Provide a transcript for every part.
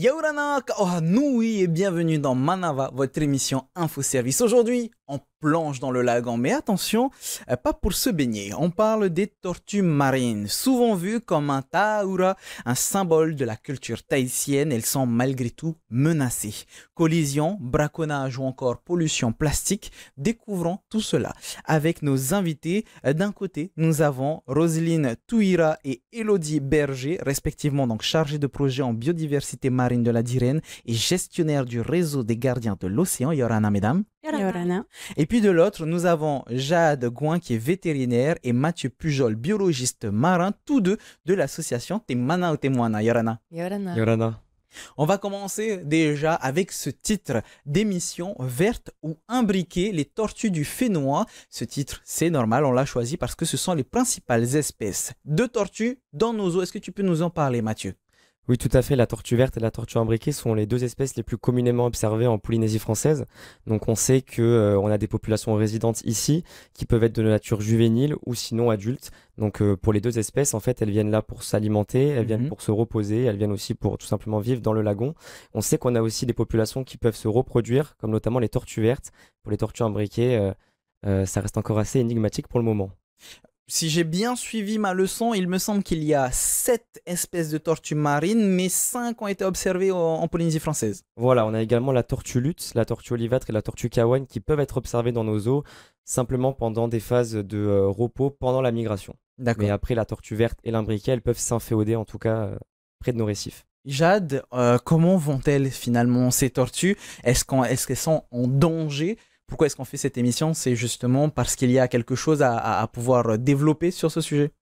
Yaurana Kaohanui et bienvenue dans Manava, votre émission Info-Service. Aujourd'hui, on plonge dans le lagon, mais attention, pas pour se baigner. On parle des tortues marines, souvent vues comme un taura, un symbole de la culture tahitienne. Elles sont malgré tout menacées. Collisions, braconnage ou encore pollution plastique, découvrons tout cela avec nos invités. D'un côté, nous avons Roselyne Touira et Elodie Berger, respectivement donc chargées de projet en biodiversité marine de la Dirène et gestionnaire du réseau des gardiens de l'océan. Yorana, mesdames. Yorana. Et puis de l'autre, nous avons Jade Gouin qui est vétérinaire et Mathieu Pujol, biologiste marin, tous deux de l'association Temana ou Temoana. Yorana. Yorana. Yorana. On va commencer déjà avec ce titre d'émission Verte ou imbriquée, les tortues du Fénois. Ce titre, c'est normal, on l'a choisi parce que ce sont les principales espèces de tortues dans nos eaux. Est-ce que tu peux nous en parler, Mathieu ? Oui, tout à fait. La tortue verte et la tortue imbriquée sont les deux espèces les plus communément observées en Polynésie française. Donc on sait qu'on a des populations résidentes ici qui peuvent être de nature juvénile ou sinon adultes. Donc pour les deux espèces, en fait, elles viennent là pour s'alimenter, elles viennent pour se reposer, elles viennent aussi pour tout simplement vivre dans le lagon. On sait qu'on a aussi des populations qui peuvent se reproduire, comme notamment les tortues vertes. Pour les tortues imbriquées, ça reste encore assez énigmatique pour le moment. Si j'ai bien suivi ma leçon, il me semble qu'il y a 7 espèces de tortues marines, mais 5 ont été observées en Polynésie française. Voilà, on a également la tortue luth, la tortue olivâtre et la tortue kawan qui peuvent être observées dans nos eaux simplement pendant des phases de repos pendant la migration. D'accord. Mais après, la tortue verte et l'imbriquée, elles peuvent s'inféoder en tout cas près de nos récifs. Jade, comment vont-elles finalement ces tortues ? Est-ce qu'elles sont en danger ? Pourquoi est-ce qu'on fait cette émission ? C'est justement parce qu'il y a quelque chose à pouvoir développer sur ce sujet.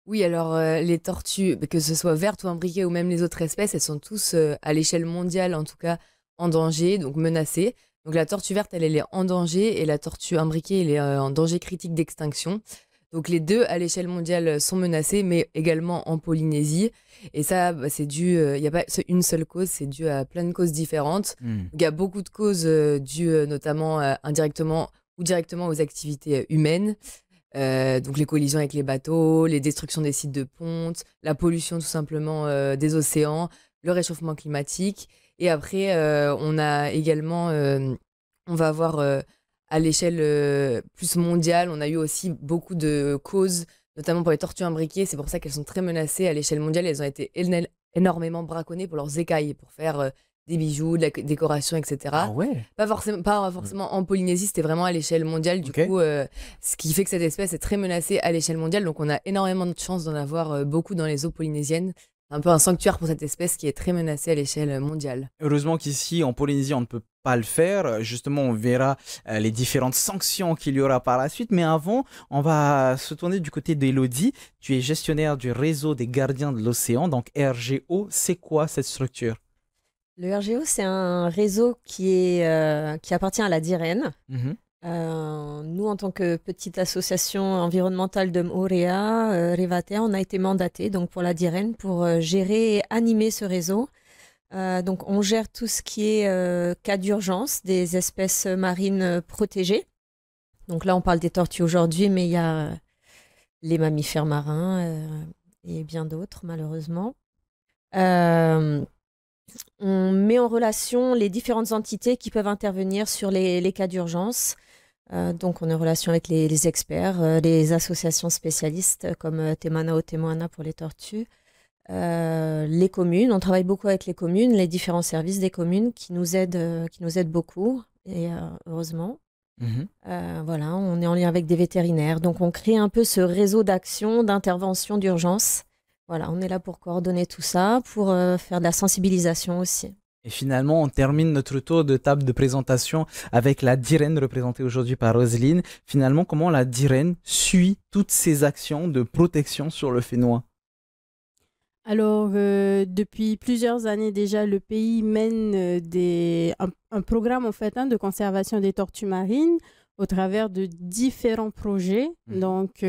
Oui, alors les tortues, que ce soit vertes ou imbriquées ou même les autres espèces, elles sont tous à l'échelle mondiale en tout cas en danger, donc menacées. Donc la tortue verte, elle est en danger et la tortue imbriquée, elle est en danger critique d'extinction. Donc les deux à l'échelle mondiale sont menacées, mais également en Polynésie. Et ça, c'est dû, il n'y a pas une seule cause, c'est dû à plein de causes différentes. Il y a beaucoup de causes dues notamment indirectement ou directement aux activités humaines. Donc les collisions avec les bateaux, les destructions des sites de ponte, la pollution tout simplement des océans, le réchauffement climatique. Et après, on a également, on va avoir à l'échelle plus mondiale, on a eu aussi beaucoup de causes, notamment pour les tortues imbriquées. C'est pour ça qu'elles sont très menacées à l'échelle mondiale. Elles ont été énormément braconnées pour leurs écailles, pour faire des bijoux, de la décoration, etc. Ah ouais. Pas forcément en Polynésie, c'était vraiment à l'échelle mondiale. Du coup, ce qui fait que cette espèce est très menacée à l'échelle mondiale. Donc on a énormément de chance d'en avoir beaucoup dans les eaux polynésiennes. Un peu un sanctuaire pour cette espèce qui est très menacée à l'échelle mondiale. Heureusement qu'ici, en Polynésie, on ne peut pas le faire. Justement, on verra les différentes sanctions qu'il y aura par la suite. Mais avant, on va se tourner du côté d'Elodie. Tu es gestionnaire du réseau des gardiens de l'océan, donc RGO. C'est quoi cette structure ? Le RGO, c'est un réseau qui appartient à la Dirène. Nous, en tant que petite association environnementale de Moorea, Revatea, on a été mandatés donc, pour la Dirène pour gérer et animer ce réseau. Donc, on gère tout ce qui est cas d'urgence des espèces marines protégées. Donc là, on parle des tortues aujourd'hui, mais il y a les mammifères marins et bien d'autres, malheureusement. On met en relation les différentes entités qui peuvent intervenir sur les cas d'urgence. Donc, on est en relation avec les experts, les associations spécialistes comme Temana ou Temoana pour les tortues, les communes. On travaille beaucoup avec les communes, les différents services des communes qui nous aident beaucoup, et heureusement. Voilà, on est en lien avec des vétérinaires. Donc, on crée un peu ce réseau d'action, d'intervention, d'urgence. Voilà, on est là pour coordonner tout ça, pour faire de la sensibilisation aussi. Et finalement, on termine notre tour de table de présentation avec la Dirène représentée aujourd'hui par Roselyne. Finalement, comment la Dirène suit toutes ces actions de protection sur le Fénois ? Alors, depuis plusieurs années déjà, le pays mène un programme en fait, de conservation des tortues marines au travers de différents projets. Donc,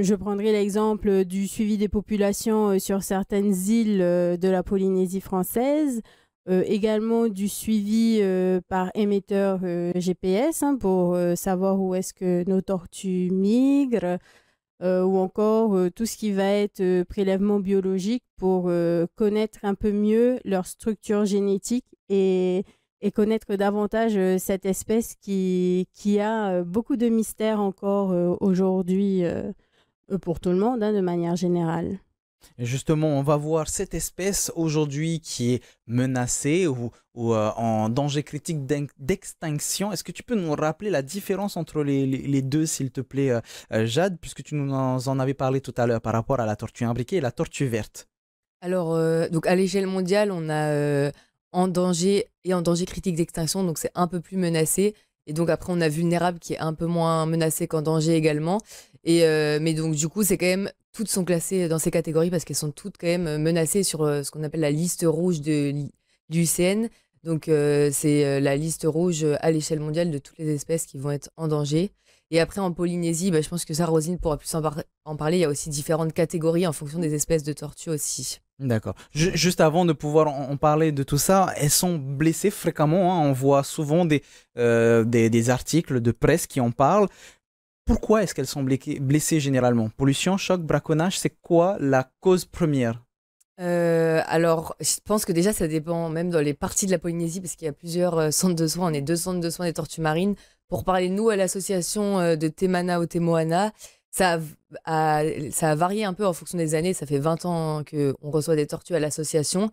je prendrai l'exemple du suivi des populations sur certaines îles de la Polynésie française, également du suivi par émetteur GPS pour savoir où est-ce que nos tortues migrent, ou encore tout ce qui va être prélèvement biologique pour connaître un peu mieux leur structure génétique et connaître davantage cette espèce qui a beaucoup de mystères encore aujourd'hui pour tout le monde, hein, de manière générale. Et justement, on va voir cette espèce aujourd'hui qui est menacée ou en danger critique d'extinction. Est-ce que tu peux nous rappeler la différence entre les deux, s'il te plaît, Jade, puisque tu nous en avais parlé tout à l'heure par rapport à la tortue imbriquée et la tortue verte? Alors, donc à l'échelle mondiale, on a en danger et en danger critique d'extinction, donc c'est un peu plus menacé. Et donc après, on a vulnérable qui est un peu moins menacé qu'en danger également. Mais donc du coup, c'est quand même, toutes sont classées dans ces catégories parce qu'elles sont toutes quand même menacées sur ce qu'on appelle la liste rouge du IUCN. Donc c'est la liste rouge à l'échelle mondiale de toutes les espèces qui vont être en danger. Et après, en Polynésie, je pense que ça, Rosine pourra plus en parler. Il y a aussi différentes catégories en fonction des espèces de tortues aussi. D'accord. Juste avant de pouvoir en parler de tout ça, elles sont blessées fréquemment, hein. On voit souvent des articles de presse qui en parlent. Pourquoi est-ce qu'elles sont blessées généralement? Pollution, choc, braconnage, c'est quoi la cause première? Alors, je pense que déjà, ça dépend même dans les parties de la Polynésie, parce qu'il y a plusieurs centres de soins. On est 2 centres de soins des tortues marines. Pour parler, nous, à l'association de Te Mana o Te Moana, ça a varié un peu en fonction des années. Ça fait 20 ans qu'on reçoit des tortues à l'association.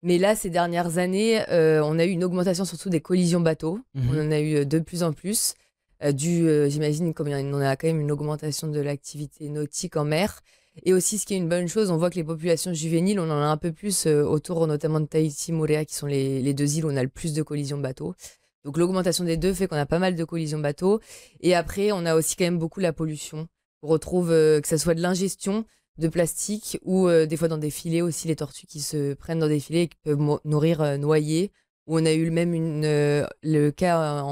Mais là, ces dernières années, on a eu une augmentation surtout des collisions bateaux. On en a eu de plus en plus. J'imagine, comme on a quand même une augmentation de l'activité nautique en mer. Et aussi, ce qui est une bonne chose, on voit que les populations juvéniles, on en a un peu plus autour notamment de Tahiti, Moorea, qui sont les 2 îles où on a le plus de collisions bateaux. Donc l'augmentation des deux fait qu'on a pas mal de collisions bateaux. Et après, on a aussi quand même beaucoup la pollution. On retrouve que ce soit de l'ingestion de plastique ou des fois dans des filets aussi, les tortues qui se prennent dans des filets et qui peuvent nourrir noyés. Où on a eu même le cas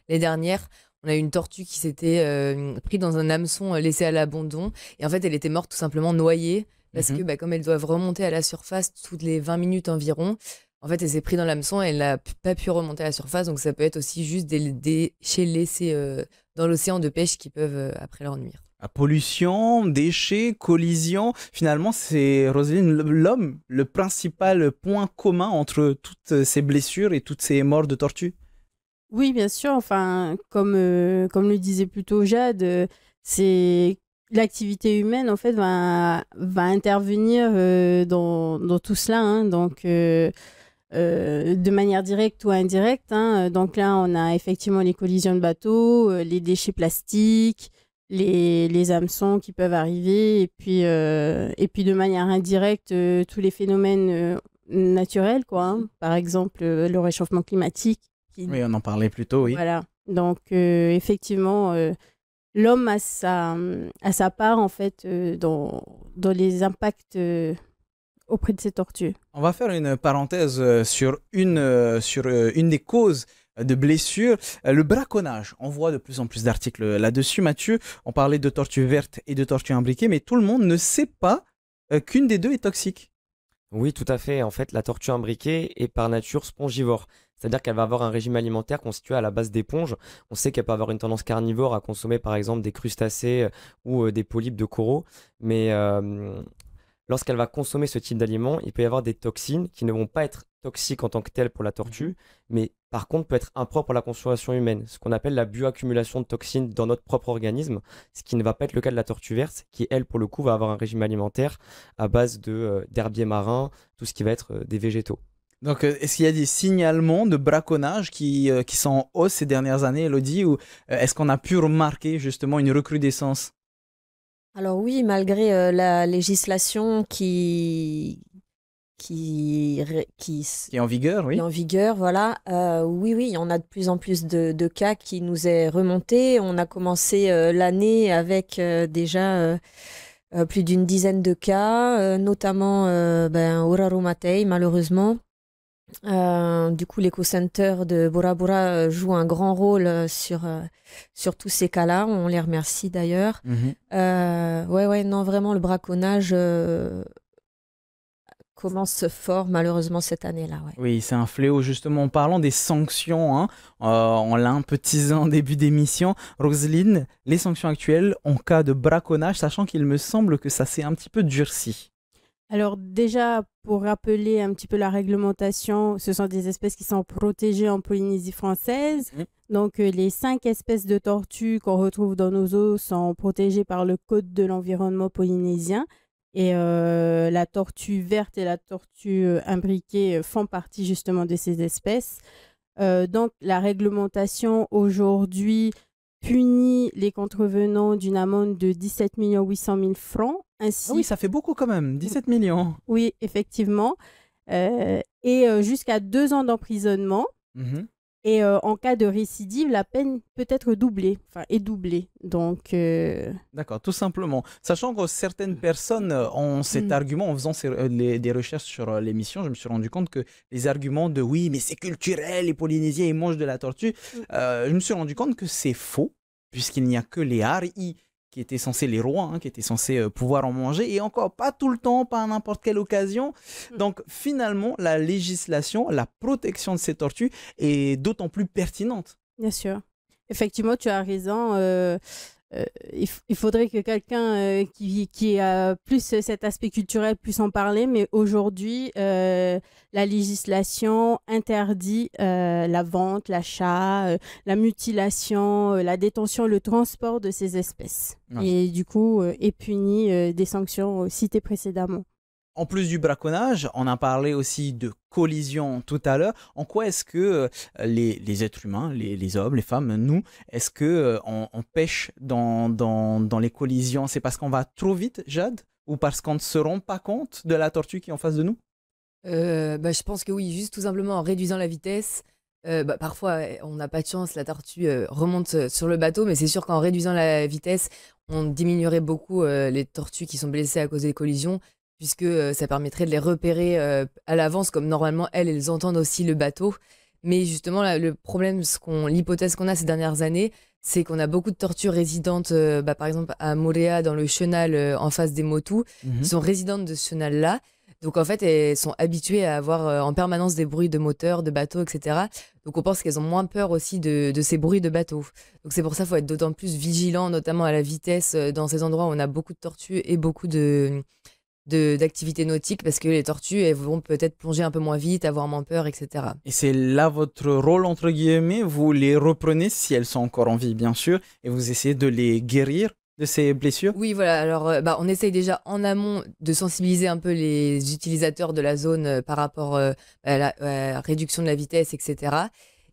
l'année dernière. On a eu une tortue qui s'était prise dans un hameçon laissé à l'abandon. Et en fait, elle était morte tout simplement noyée. Parce que comme elles doivent remonter à la surface toutes les 20 minutes environ, en fait, elle s'est prise dans l'hameçon et elle n'a pas pu remonter à la surface. Donc ça peut être aussi juste des déchets laissés dans l'océan de pêche qui peuvent après leur nuire. La pollution, déchets, collision. Finalement, c'est, Roselyne, l'homme, le principal point commun entre toutes ces blessures et toutes ces morts de tortues? Oui, bien sûr. Enfin, comme le disait plutôt Jade, c'est l'activité humaine en fait va intervenir dans tout cela, hein. Donc, de manière directe ou indirecte, hein. Donc là, on a effectivement les collisions de bateaux, les déchets plastiques, les hameçons qui peuvent arriver, et puis de manière indirecte, tous les phénomènes naturels, quoi, hein. Par exemple, le réchauffement climatique. Oui, on en parlait plus tôt, oui. Voilà. Donc, effectivement, l'homme a sa part, en fait, dans les impacts auprès de ces tortues. On va faire une parenthèse sur une des causes de blessures, le braconnage. On voit de plus en plus d'articles là-dessus. Mathieu, on parlait de tortues vertes et de tortues imbriquées, mais tout le monde ne sait pas qu'une des deux est toxique. Oui, tout à fait. En fait, la tortue imbriquée est par nature spongivore. C'est-à-dire qu'elle va avoir un régime alimentaire constitué à la base d'éponges. On sait qu'elle peut avoir une tendance carnivore à consommer par exemple des crustacés ou des polypes de coraux. Mais lorsqu'elle va consommer ce type d'aliments, il peut y avoir des toxines qui ne vont pas être toxiques en tant que telles pour la tortue, mais par contre peut être impropre à la consommation humaine, ce qu'on appelle la bioaccumulation de toxines dans notre propre organisme, ce qui ne va pas être le cas de la tortue verte, qui elle pour le coup va avoir un régime alimentaire à base d'herbiers marins, tout ce qui va être des végétaux. Donc, est-ce qu'il y a des signalements de braconnage qui sont en hausse ces dernières années, Elodie, ou est-ce qu'on a pu remarquer justement une recrudescence? Alors oui, malgré la législation qui Qui est en vigueur, oui. est en vigueur, voilà. Oui, on a de plus en plus de cas qui nous est remonté. On a commencé l'année avec déjà plus d'une dizaine de cas, notamment Uraru Matei, malheureusement. Du coup, l'éco-center de Bora Bora joue un grand rôle sur tous ces cas-là. On les remercie d'ailleurs. Mhm. Ouais, non, vraiment, le braconnage commence fort malheureusement cette année-là. Ouais. Oui, c'est un fléau justement. En parlant des sanctions, hein, on l'a un peu teasé en début d'émission. Roselyne, les sanctions actuelles en cas de braconnage, sachant qu'il me semble que ça s'est un petit peu durci. Alors déjà, pour rappeler un petit peu la réglementation, ce sont des espèces qui sont protégées en Polynésie française. Donc les 5 espèces de tortues qu'on retrouve dans nos eaux sont protégées par le Code de l'environnement polynésien. Et la tortue verte et la tortue imbriquée font partie justement de ces espèces. Donc la réglementation aujourd'hui punit les contrevenants d'une amende de 17 800 000 francs. Ainsi, Ah oui, ça fait beaucoup quand même, 17 millions. oui, effectivement. Et jusqu'à 2 ans d'emprisonnement. Et en cas de récidive, la peine peut être doublée, enfin est doublée. Donc, D'accord, tout simplement. Sachant que certaines personnes ont cet argument, en faisant des recherches sur l'émission, je me suis rendu compte que les arguments de oui, mais c'est culturel, les Polynésiens ils mangent de la tortue, je me suis rendu compte que c'est faux, puisqu'il n'y a que les Haris qui étaient censés, les rois, hein, qui étaient censés pouvoir en manger, et encore pas tout le temps, pas à n'importe quelle occasion. Donc finalement, la législation, la protection de ces tortues est d'autant plus pertinente. bien sûr. Effectivement, tu as raison. Il faudrait que quelqu'un qui a plus cet aspect culturel puisse en parler, mais aujourd'hui, la législation interdit la vente, l'achat, la mutilation, la détention, le transport de ces espèces. Et du coup, est puni des sanctions citées précédemment. En plus du braconnage, on a parlé aussi de collision tout à l'heure. En quoi est-ce que les êtres humains, les hommes, les femmes, nous, est-ce que on pêche dans les collisions? C'est parce qu'on va trop vite, Jade? Ou parce qu'on ne se rend pas compte de la tortue qui est en face de nous? Je pense que oui, juste tout simplement en réduisant la vitesse. Parfois, on n'a pas de chance, la tortue remonte sur le bateau, mais c'est sûr qu'en réduisant la vitesse, on diminuerait beaucoup les tortues qui sont blessées à cause des collisions, puisque ça permettrait de les repérer à l'avance, comme normalement elles entendent aussi le bateau. Mais justement, là, le problème, l'hypothèse qu'on a ces dernières années, c'est qu'on a beaucoup de tortues résidentes, par exemple à Moorea, dans le chenal en face des Motus, qui sont résidentes de ce chenal-là. Donc en fait, elles sont habituées à avoir en permanence des bruits de moteurs, de bateaux, etc. Donc on pense qu'elles ont moins peur aussi de ces bruits de bateaux. Donc c'est pour ça qu'il faut être d'autant plus vigilant, notamment à la vitesse, dans ces endroits où on a beaucoup de tortues et beaucoup d'activités nautiques, parce que les tortues, elles vont peut-être plonger un peu moins vite, avoir moins peur, etc. Et c'est là votre rôle, entre guillemets, vous les reprenez si elles sont encore en vie, bien sûr, et vous essayez de les guérir de ces blessures? Oui, voilà. Alors, on essaye déjà en amont de sensibiliser un peu les utilisateurs de la zone par rapport à la réduction de la vitesse, etc.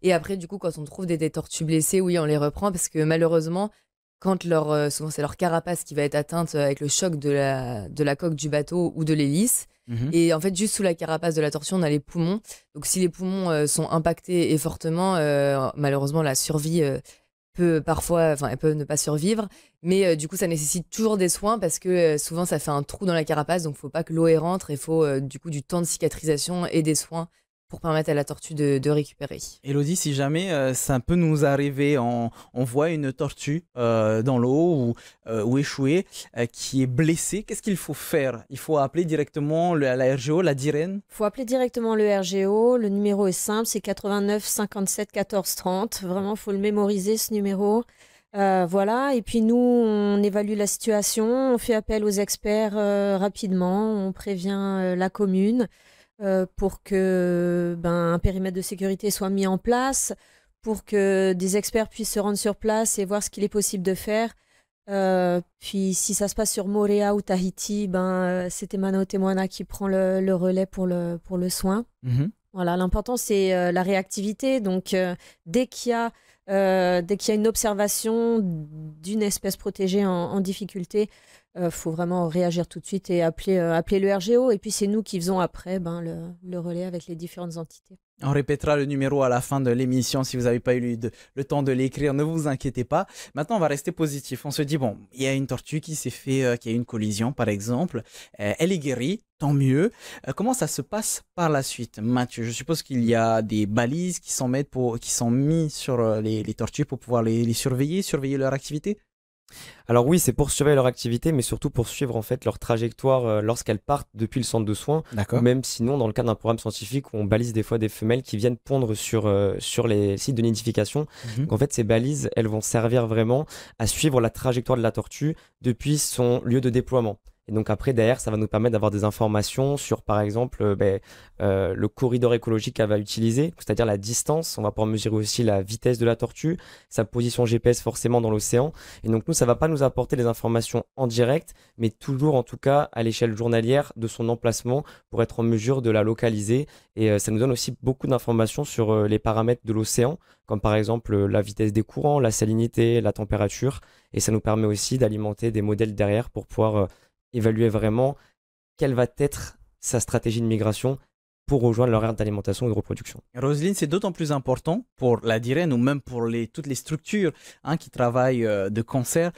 Et après, du coup, quand on trouve des tortues blessées, oui, on les reprend, parce que malheureusement, quand souvent c'est leur carapace qui va être atteinte avec le choc de la coque du bateau ou de l'hélice. Et en fait, juste sous la carapace de la tortue, on a les poumons. Donc si les poumons sont impactés et fortement, malheureusement, la survie peut parfois, elle peut ne pas survivre. Mais du coup, ça nécessite toujours des soins, parce que souvent, ça fait un trou dans la carapace. Donc il ne faut pas que l'eau rentre. Il faut du coup du temps de cicatrisation et des soins pour permettre à la tortue de récupérer. Élodie, si jamais ça peut nous arriver, on voit une tortue dans l'eau ou échouée qui est blessée, qu'est-ce qu'il faut faire? Il faut appeler directement la RGO, la DIREN? Il faut appeler directement le RGO. Le numéro est simple, c'est 89 57 14 30. Vraiment, il faut le mémoriser, ce numéro. Voilà, et puis nous, on évalue la situation, on fait appel aux experts rapidement, on prévient la commune. Pour que un périmètre de sécurité soit mis en place, pour que des experts puissent se rendre sur place et voir ce qu'il est possible de faire. Puis si ça se passe sur Moorea ou Tahiti, c'est Temana Otemoana qui prend le relais pour le soin. Voilà, l'important c'est la réactivité. Donc dès qu'il y a une observation d'une espèce protégée en difficulté, faut vraiment réagir tout de suite et appeler le RGO. Et puis c'est nous qui faisons après le relais avec les différentes entités. On répétera le numéro à la fin de l'émission si vous n'avez pas eu le temps de l'écrire, ne vous inquiétez pas. Maintenant, on va rester positif. On se dit, bon, il y a une tortue qui qui a eu une collision, par exemple. Elle est guérie, tant mieux. Comment ça se passe par la suite, Mathieu? Je suppose qu'il y a des balises qui sont mises sur les tortues pour pouvoir les surveiller leur activité? Alors oui, c'est pour surveiller leur activité, mais surtout pour suivre en fait leur trajectoire lorsqu'elles partent depuis le centre de soins, ou D'accord. même sinon dans le cadre d'un programme scientifique où on balise des fois des femelles qui viennent pondre sur les sites de nidification. Mhm. Donc en fait, ces balises, elles vont servir vraiment à suivre la trajectoire de la tortue depuis son lieu de déploiement. Et donc après, derrière, ça va nous permettre d'avoir des informations sur, par exemple, le corridor écologique qu'elle va utiliser, c'est-à-dire la distance. On va pouvoir mesurer aussi la vitesse de la tortue, sa position GPS forcément dans l'océan. Et donc nous, ça va pas nous apporter les informations en direct, mais toujours en tout cas à l'échelle journalière de son emplacement pour être en mesure de la localiser. Et ça nous donne aussi beaucoup d'informations sur les paramètres de l'océan, comme par exemple la vitesse des courants, la salinité, la température. Et ça nous permet aussi d'alimenter des modèles derrière pour pouvoir évaluer vraiment quelle va être sa stratégie de migration pour rejoindre leur aire d'alimentation et de reproduction. Roselyne, c'est d'autant plus important pour la DIREN ou même pour toutes les structures qui travaillent de concert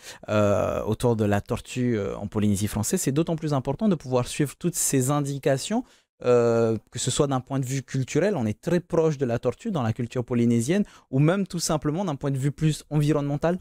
autour de la tortue en Polynésie française. C'est d'autant plus important de pouvoir suivre toutes ces indications, que ce soit d'un point de vue culturel, on est très proche de la tortue dans la culture polynésienne, ou même tout simplement d'un point de vue plus environnemental.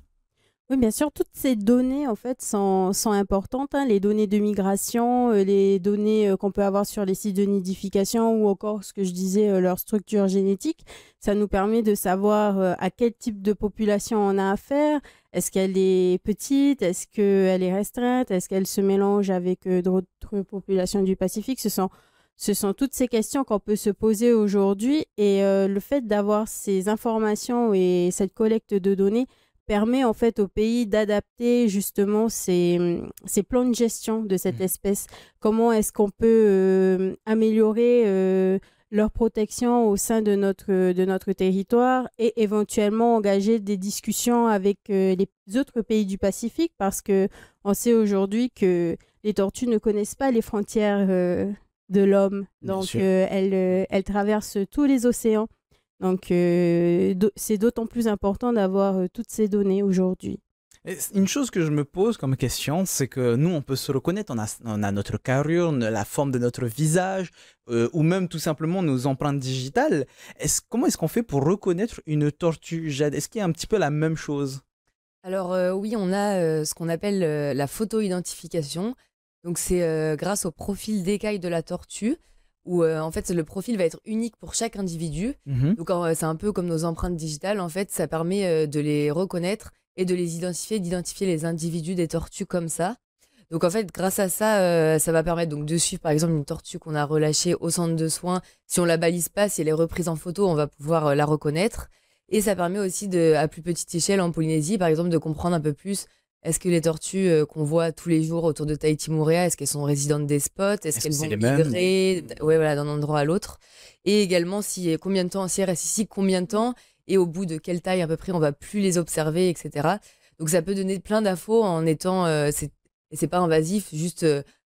Oui, bien sûr, toutes ces données en fait sont importantes, hein, les données de migration, les données qu'on peut avoir sur les sites de nidification ou encore ce que je disais, leur structure génétique. Ça nous permet de savoir à quel type de population on a affaire. Est-ce qu'elle est petite? Est-ce qu'elle est restreinte? Est-ce qu'elle se mélange avec d'autres populations du Pacifique? Ce sont toutes ces questions qu'on peut se poser aujourd'hui et le fait d'avoir ces informations et cette collecte de données permet en fait au pays d'adapter justement ses plans de gestion de cette espèce. Comment est-ce qu'on peut améliorer leur protection au sein de notre territoire et éventuellement engager des discussions avec les autres pays du Pacifique parce que on sait aujourd'hui que les tortues ne connaissent pas les frontières de l'homme. Donc elles traversent tous les océans. Donc, c'est d'autant plus important d'avoir toutes ces données aujourd'hui. Et une chose que je me pose comme question, c'est que nous, on peut se reconnaître, on a notre carrure, la forme de notre visage, ou même tout simplement nos empreintes digitales. Comment est-ce qu'on fait pour reconnaître une tortue jade? Est-ce qu'il y a un petit peu la même chose? Alors oui, on a ce qu'on appelle la photo-identification. Donc c'est grâce au profil d'écaille de la tortue, où en fait le profil va être unique pour chaque individu. Mhm. Donc c'est un peu comme nos empreintes digitales, en fait ça permet de les reconnaître et de les identifier, d'identifier les individus des tortues comme ça. Donc en fait grâce à ça, ça va permettre donc de suivre par exemple une tortue qu'on a relâchée au centre de soins. Si on la balise pas, si elle est reprise en photo, on va pouvoir la reconnaître. Et ça permet aussi à plus petite échelle en Polynésie, par exemple, de comprendre un peu plus. Est-ce que les tortues qu'on voit tous les jours autour de Tahiti Moorea, est-ce qu'elles sont résidentes des spots? Est-ce qu'elles vont migrer voilà, d'un endroit à l'autre? Et également, combien de temps, si elles restent ici, combien de temps? Et au bout de quelle taille à peu près on va plus les observer, etc. Donc ça peut donner plein d'infos en étant... c'est pas invasif, juste...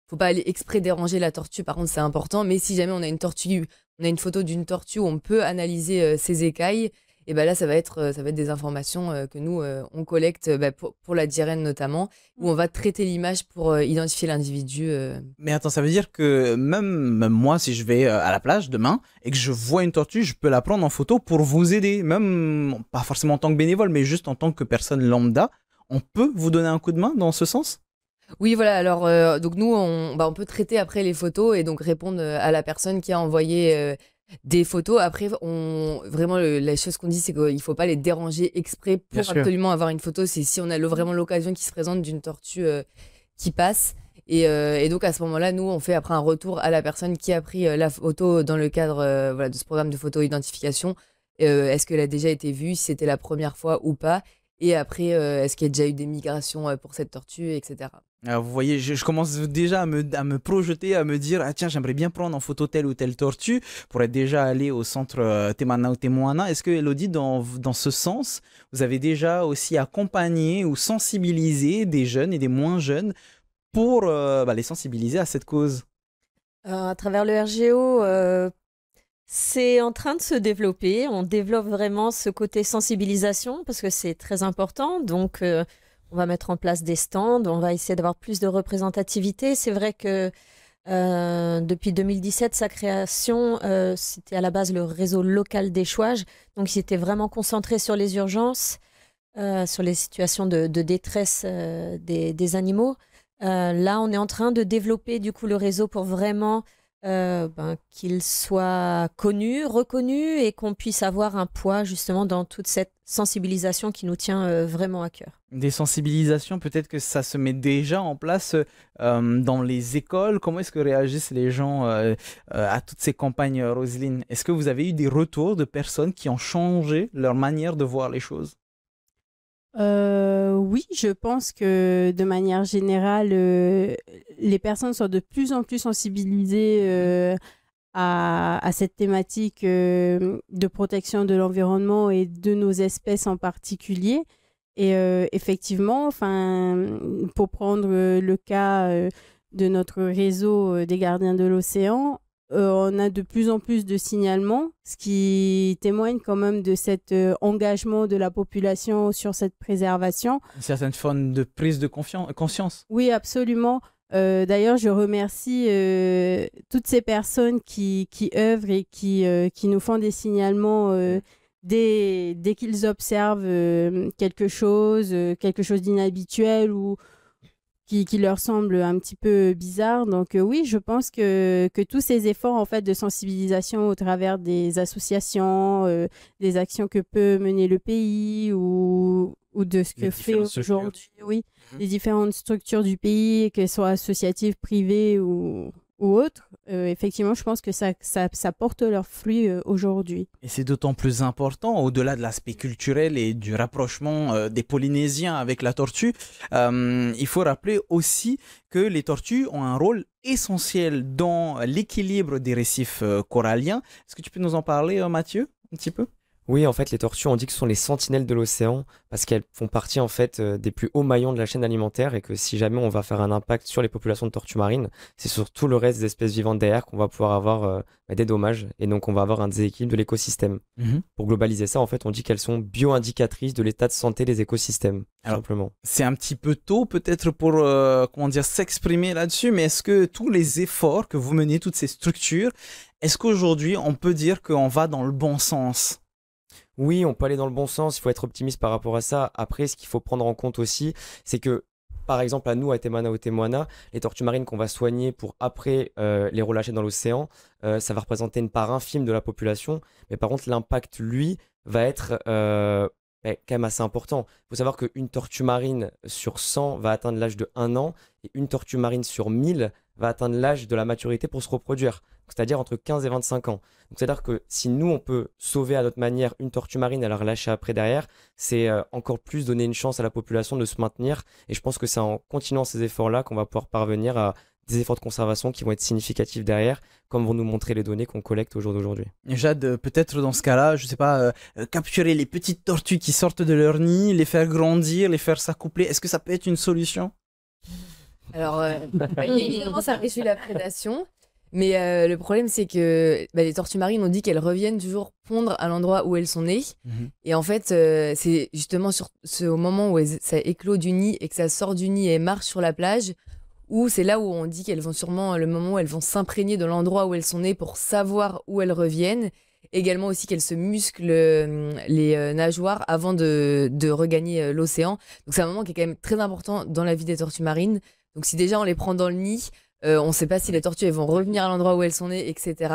faut pas aller exprès déranger la tortue, par contre c'est important. Mais si jamais on a une photo d'une tortue où on peut analyser ses écailles, et ben là, ça va être des informations que nous, on collecte pour la DIREN notamment, où on va traiter l'image pour identifier l'individu. Mais attends, ça veut dire que même moi, si je vais à la plage demain et que je vois une tortue, je peux la prendre en photo pour vous aider. Même, pas forcément en tant que bénévole, mais juste en tant que personne lambda. On peut vous donner un coup de main dans ce sens? Oui, voilà. Alors, donc nous, on peut traiter après les photos et donc répondre à la personne qui a envoyé des photos. Après, vraiment, la chose qu'on dit, c'est qu'il ne faut pas les déranger exprès pour absolument avoir une photo. C'est si on a vraiment l'occasion qui se présente d'une tortue qui passe. Et donc, à ce moment-là, nous, on fait après un retour à la personne qui a pris la photo dans le cadre de ce programme de photo-identification. Est-ce qu'elle a déjà été vue, si c'était la première fois ou pas? Et après, est-ce qu'il y a déjà eu des migrations pour cette tortue, etc. Alors, vous voyez, je commence déjà à me projeter, à me dire, ah tiens, j'aimerais bien prendre en photo telle ou telle tortue pour être déjà allé au centre Temana ou Temoana. Est-ce que, Elodie, dans ce sens, vous avez déjà aussi accompagné ou sensibilisé des jeunes et des moins jeunes pour les sensibiliser à cette cause? À travers le RGO, c'est en train de se développer. On développe vraiment ce côté sensibilisation parce que c'est très important. Donc, on va mettre en place des stands, on va essayer d'avoir plus de représentativité. C'est vrai que depuis 2017, sa création, c'était à la base le réseau local d'échouage. Donc, il était vraiment concentré sur les urgences. sur les situations de détresse des animaux. Là, on est en train de développer du coup le réseau pour vraiment qu'il soit connu, reconnu et qu'on puisse avoir un poids justement dans toute cette sensibilisation qui nous tient vraiment à cœur. Des sensibilisations, peut-être que ça se met déjà en place dans les écoles. Comment est-ce que réagissent les gens à toutes ces campagnes, Roselyne? Est-ce que vous avez eu des retours de personnes qui ont changé leur manière de voir les choses? Oui, je pense que de manière générale, les personnes sont de plus en plus sensibilisées à cette thématique de protection de l'environnement et de nos espèces en particulier. Et effectivement, enfin, pour prendre le cas de notre réseau des gardiens de l'océan, on a de plus en plus de signalements, ce qui témoigne quand même de cet engagement de la population sur cette préservation. Une certaine forme de prise de conscience. Oui, absolument. D'ailleurs, je remercie toutes ces personnes qui œuvrent et qui nous font des signalements dès qu'ils observent quelque chose d'inhabituel ou qui leur semble un petit peu bizarre. Donc oui, je pense que tous ces efforts en fait de sensibilisation au travers des associations, des actions que peut mener le pays ou de ce que fait aujourd'hui, oui, les différentes structures du pays, qu'elles soient associatives, privées ou autres, effectivement, je pense que ça porte leurs fruits aujourd'hui. Et c'est d'autant plus important, au-delà de l'aspect culturel et du rapprochement des Polynésiens avec la tortue, il faut rappeler aussi que les tortues ont un rôle essentiel dans l'équilibre des récifs coralliens. Est-ce que tu peux nous en parler, Mathieu, un petit peu? Oui, en fait, les tortues, on dit que ce sont les sentinelles de l'océan parce qu'elles font partie en fait des plus hauts maillons de la chaîne alimentaire et que si jamais on va faire un impact sur les populations de tortues marines, c'est sur tout le reste des espèces vivantes derrière qu'on va pouvoir avoir des dommages et donc on va avoir un déséquilibre de l'écosystème. Pour globaliser ça, en fait, on dit qu'elles sont bio-indicatrices de l'état de santé des écosystèmes, tout simplement. C'est un petit peu tôt peut-être pour s'exprimer là-dessus, mais est-ce que tous les efforts que vous menez, toutes ces structures, est-ce qu'aujourd'hui on peut dire qu'on va dans le bon sens? Oui, on peut aller dans le bon sens, il faut être optimiste par rapport à ça. Après, ce qu'il faut prendre en compte aussi, c'est que, par exemple, à nous, à Temana ou Temoana, les tortues marines qu'on va soigner pour après les relâcher dans l'océan, ça va représenter une part infime de la population. Mais par contre, l'impact, lui, va être quand même assez important. Il faut savoir qu'une tortue marine sur 100 va atteindre l'âge de 1 an et une tortue marine sur 1000 va atteindre l'âge de la maturité pour se reproduire, c'est-à-dire entre 15 et 25 ans. Donc c'est-à-dire que si nous, on peut sauver à notre manière une tortue marine et la relâcher après derrière, c'est encore plus donner une chance à la population de se maintenir. Et je pense que c'est en continuant ces efforts-là qu'on va pouvoir parvenir à des efforts de conservation qui vont être significatifs derrière, comme vont nous montrer les données qu'on collecte au jour d'aujourd'hui. Jade, peut-être dans ce cas-là, je sais pas, capturer les petites tortues qui sortent de leur nid, les faire grandir, les faire s'accoupler, est-ce que ça peut être une solution? Alors, évidemment, ça réduit la prédation. Mais le problème, c'est que les tortues marines, on dit qu'elles reviennent toujours pondre à l'endroit où elles sont nées. Et en fait, c'est justement au moment où ça éclot du nid et que ça sort du nid et marche sur la plage, où c'est là où on dit qu'elles vont sûrement, le moment où elles vont s'imprégner de l'endroit où elles sont nées pour savoir où elles reviennent. Également aussi qu'elles se musclent les nageoires avant de regagner l'océan. Donc c'est un moment qui est quand même très important dans la vie des tortues marines. Donc si déjà on les prend dans le nid, on ne sait pas si les tortues elles vont revenir à l'endroit où elles sont nées, etc.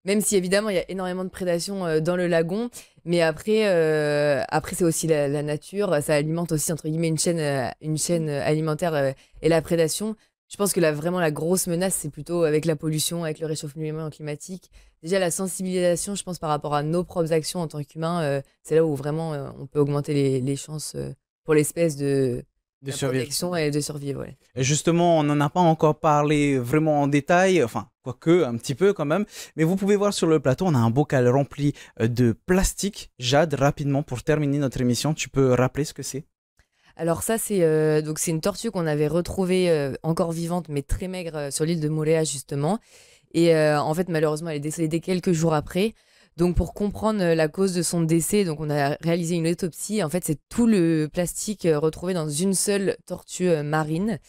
Même si évidemment il y a énormément de prédation dans le lagon, mais après c'est aussi la nature, ça alimente aussi entre guillemets une chaîne alimentaire et la prédation. Je pense que vraiment la grosse menace c'est plutôt avec la pollution, avec le réchauffement climatique. Déjà la sensibilisation, je pense par rapport à nos propres actions en tant qu'humains, c'est là où vraiment on peut augmenter les chances pour l'espèce de protection et de survivre. Ouais. Et justement, on n'en a pas encore parlé vraiment en détail, enfin, quoique, un petit peu quand même. Mais vous pouvez voir sur le plateau, on a un bocal rempli de plastique. Jade, rapidement, pour terminer notre émission, tu peux rappeler ce que c'est? Alors ça, c'est une tortue qu'on avait retrouvée encore vivante, mais très maigre sur l'île de Moorea, justement. Et en fait, malheureusement, elle est décédée quelques jours après. Donc pour comprendre la cause de son décès, donc on a réalisé une autopsie. En fait, c'est tout le plastique retrouvé dans une seule tortue marine.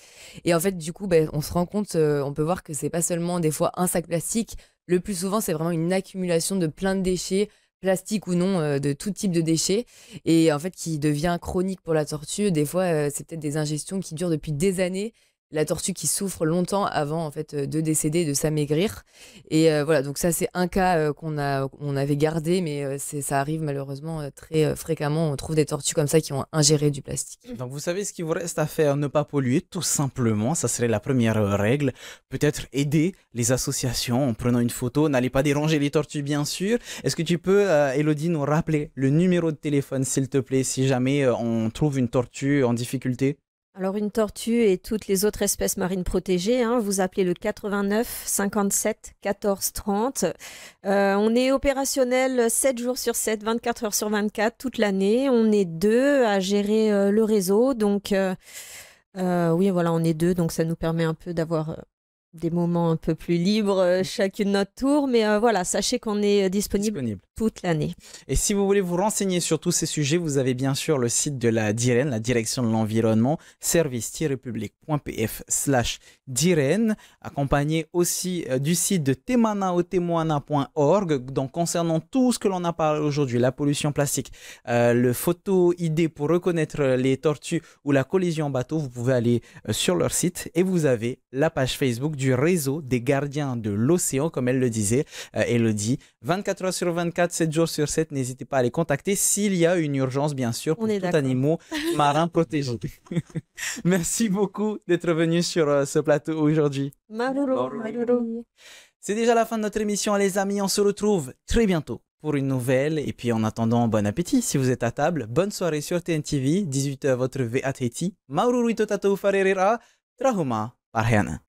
Et en fait, du coup, on se rend compte, on peut voir que c'est pas seulement des fois un sac plastique. Le plus souvent, c'est vraiment une accumulation de plein de déchets, plastique ou non, de tout type de déchets, et en fait qui devient chronique pour la tortue. Des fois, c'est peut-être des ingestions qui durent depuis des années. La tortue qui souffre longtemps avant en fait de décéder, de s'amaigrir. Et voilà, donc ça c'est un cas on avait gardé, mais ça arrive malheureusement très fréquemment. On trouve des tortues comme ça qui ont ingéré du plastique. Donc vous savez ce qu'il vous reste à faire, ne pas polluer, tout simplement, ça serait la première règle. Peut-être aider les associations en prenant une photo, n'allez pas déranger les tortues bien sûr. Est-ce que tu peux, Elodie, nous rappeler le numéro de téléphone s'il te plaît, si jamais on trouve une tortue en difficulté? Alors une tortue et toutes les autres espèces marines protégées, hein, vous appelez le 89 57 14 30. On est opérationnel 7 jours sur 7, 24 heures sur 24 toute l'année. On est 2 à gérer le réseau. Donc oui, voilà, on est 2. Donc ça nous permet un peu d'avoir des moments un peu plus libres chacune notre tour. Mais voilà, sachez qu'on est disponible toute l'année. Et si vous voulez vous renseigner sur tous ces sujets, vous avez bien sûr le site de la DIREN, la Direction de l'Environnement, service-public.pf/DIREN, accompagné aussi du site de temanaotemoana.org. Donc concernant tout ce que l'on a parlé aujourd'hui, la pollution plastique, le photo ID pour reconnaître les tortues ou la collision bateau, vous pouvez aller sur leur site et vous avez la page Facebook du réseau des gardiens de l'océan, comme elle le disait, Elodie, 24 heures sur 24, 7 jours sur 7, n'hésitez pas à les contacter s'il y a une urgence, bien sûr, pour tous animaux marins protégés. Merci beaucoup d'être venu sur ce plateau aujourd'hui. C'est déjà la fin de notre émission, les amis. On se retrouve très bientôt pour une nouvelle. Et puis en attendant, bon appétit si vous êtes à table. Bonne soirée sur TNTV, 18h votre VAT. Maururi Totato Farerera, Trahuma Parhana.